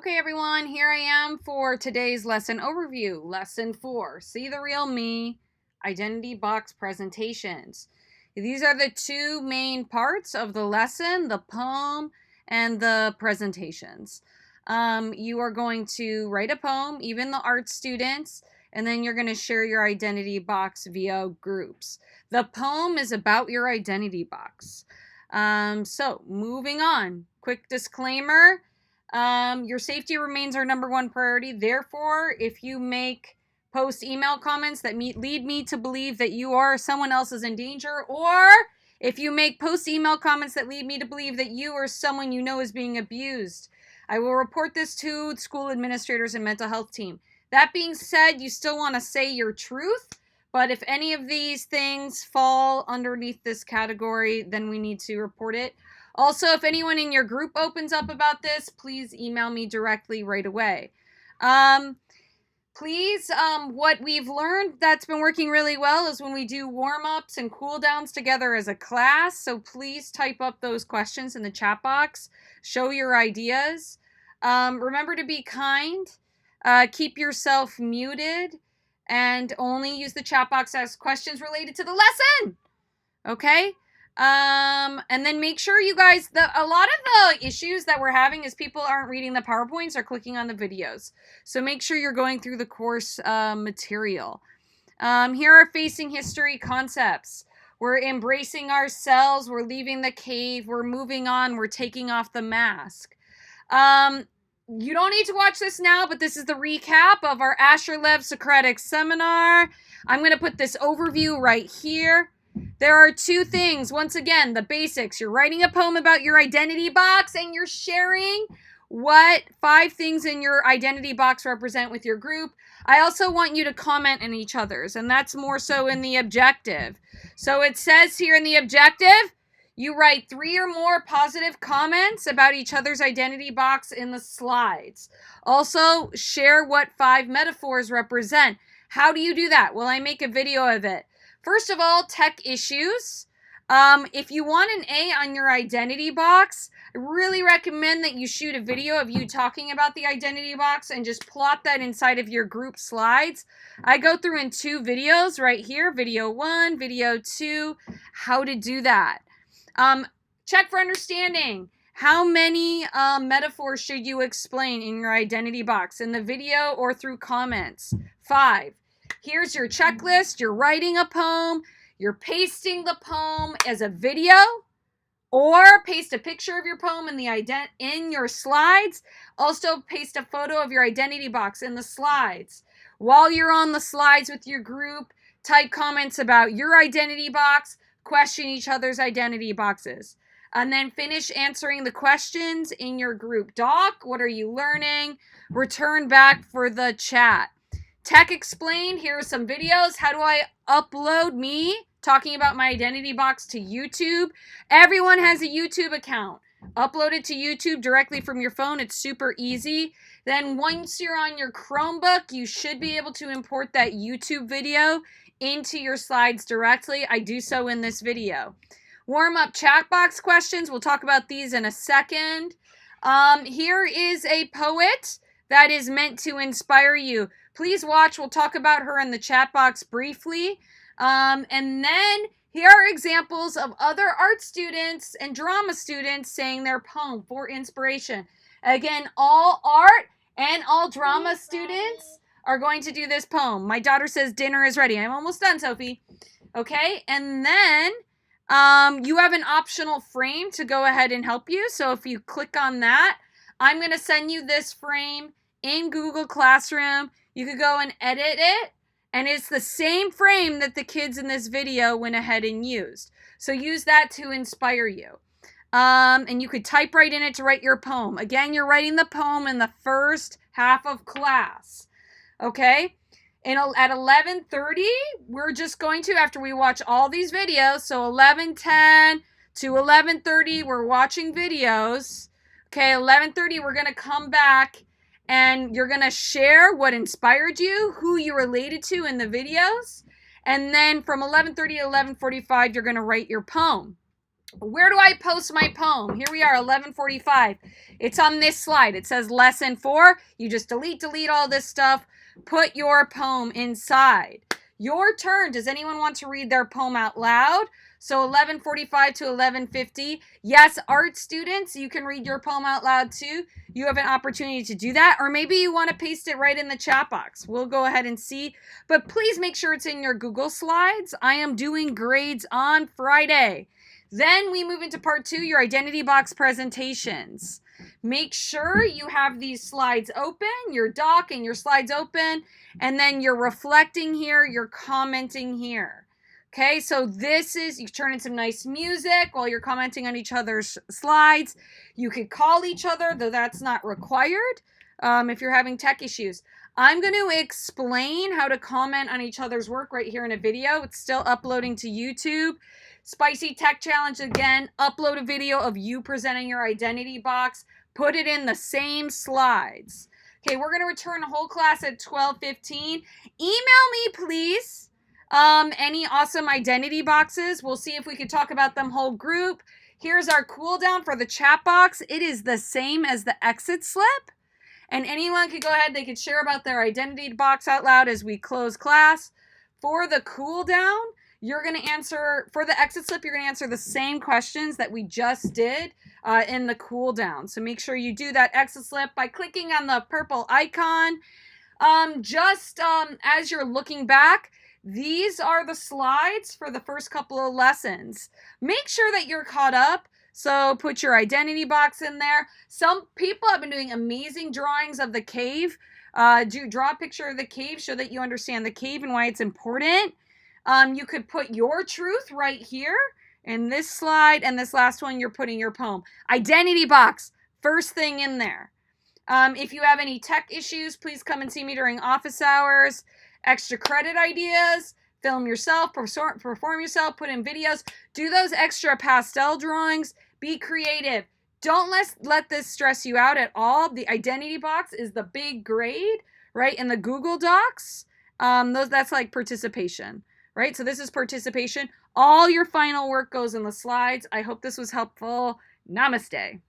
Okay, everyone, here I am for today's lesson overview. Lesson 4, See the Real Me, Identity Box Presentations. These are the two main parts of the lesson, the poem and the presentations. You are going to write a poem, even the art students, and then you're going to share your identity box via groups. The poem is about your identity box. So moving on, quick disclaimer. Your safety remains our number one priority. Therefore, if you make post email comments that lead me to believe that you or someone else is in danger, or if you make post email comments that lead me to believe that you or someone you know is being abused, I will report this to school administrators and mental health team. That being said, you still want to say your truth, but if any of these things fall underneath this category, then we need to report it. Also, if anyone in your group opens up about this, please email me directly right away. Please, what we've learned that's been working really well is when we do warm-ups and cool-downs together as a class. So please type up those questions in the chat box. Show your ideas. Remember to be kind. Keep yourself muted. And only use the chat box to ask questions related to the lesson. Okay? And then make sure you guys, a lot of the issues that we're having is people aren't reading the PowerPoints or clicking on the videos. So make sure you're going through the course material. Here are facing history concepts. We're embracing ourselves. We're leaving the cave. We're moving on. We're taking off the mask. You don't need to watch this now, but this is the recap of our Asher Lev Socratic seminar. I'm going to put this overview right here. There are two things. Once again, the basics. You're writing a poem about your identity box and you're sharing what 5 things in your identity box represent with your group. I also want you to comment on each other's, and that's more so in the objective. So it says here in the objective, you write 3 or more positive comments about each other's identity box in the slides. Also, share what 5 metaphors represent. How do you do that? Well, I make a video of it. First of all, tech issues. If you want an A on your identity box, I really recommend that you shoot a video of you talking about the identity box and just plot that inside of your group slides. I go through in 2 videos right here, video 1, video 2, how to do that. Check for understanding. How many metaphors should you explain in your identity box, in the video or through comments? 5. Here's your checklist. You're writing a poem. You're pasting the poem as a video, or paste a picture of your poem in your slides. Also, paste a photo of your identity box in the slides. While you're on the slides with your group, type comments about your identity box, question each other's identity boxes, and then finish answering the questions in your group doc. What are you learning? Return back for the chat. Tech explained, here are some videos. How do I upload me talking about my identity box to YouTube? Everyone has a YouTube account. Upload it to YouTube directly from your phone. It's super easy. Then once you're on your Chromebook, you should be able to import that YouTube video into your slides directly. I do so in this video. Warm-up chat box questions. We'll talk about these in a second. Here is a poet that is meant to inspire you. Please watch. We'll talk about her in the chat box briefly. And then here are examples of other art students and drama students saying their poem for inspiration. Again, all art and all drama students are going to do this poem. My daughter says dinner is ready. I'm almost done, Sophie. Okay, and then you have an optional frame to go ahead and help you. So if you click on that, I'm going to send you this frame in Google Classroom. You could go and edit it, and it's the same frame that the kids in this video went ahead and used. So use that to inspire you. And you could type right in it to write your poem. Again, you're writing the poem in the first half of class. Okay? And at 11:30, we're just going to, after we watch all these videos, so 11:10 to 11:30, we're watching videos. Okay, 11:30, we're going to come back and you're going to share what inspired you, who you related to in the videos. And then from 11:30 to 11:45, you're going to write your poem. Where do I post my poem? Here we are, 11:45. It's on this slide. It says lesson 4. You just delete all this stuff. Put your poem inside. Your turn. Does anyone want to read their poem out loud? So 11:45 to 11:50. Yes, art students, you can read your poem out loud too. You have an opportunity to do that. Or maybe you want to paste it right in the chat box. We'll go ahead and see. But please make sure it's in your Google Slides. I am doing grades on Friday. Then we move into part 2, your identity box presentations. Make sure you have these slides open, your doc and your slides open, and then you're reflecting here, you're commenting here. Okay, so this is, you turn in some nice music while you're commenting on each other's slides. You could call each other, though that's not required if you're having tech issues. I'm going to explain how to comment on each other's work right here in a video. It's still uploading to YouTube. Spicy Tech Challenge again, upload a video of you presenting your identity box. Put it in the same slides. Okay, we're going to return a whole class at 12:15. Email me, please. Any awesome identity boxes. We'll see if we could talk about them whole group. Here's our cool down for the chat box. It is the same as the exit slip. And anyone could go ahead, they could share about their identity box out loud as we close class. For the cool down, you're going to answer, for the exit slip, you're going to answer the same questions that we just did in the cool down. So make sure you do that exit slip by clicking on the purple icon. As you're looking back, these are the slides for the first couple of lessons. Make sure that you're caught up. So put your identity box in there. Some people have been doing amazing drawings of the cave. Draw a picture of the cave, show that you understand the cave and why it's important. You could put your truth right here in this slide, and this last one, you're putting your poem. Identity box, first thing in there. If you have any tech issues, please come and see me during office hours. Extra credit ideas, film yourself, perform yourself, put in videos, do those extra pastel drawings, be creative. Don't let this stress you out at all. The identity box is the big grade, right? In the Google Docs, that's like participation, right? So this is participation. All your final work goes in the slides. I hope this was helpful. Namaste.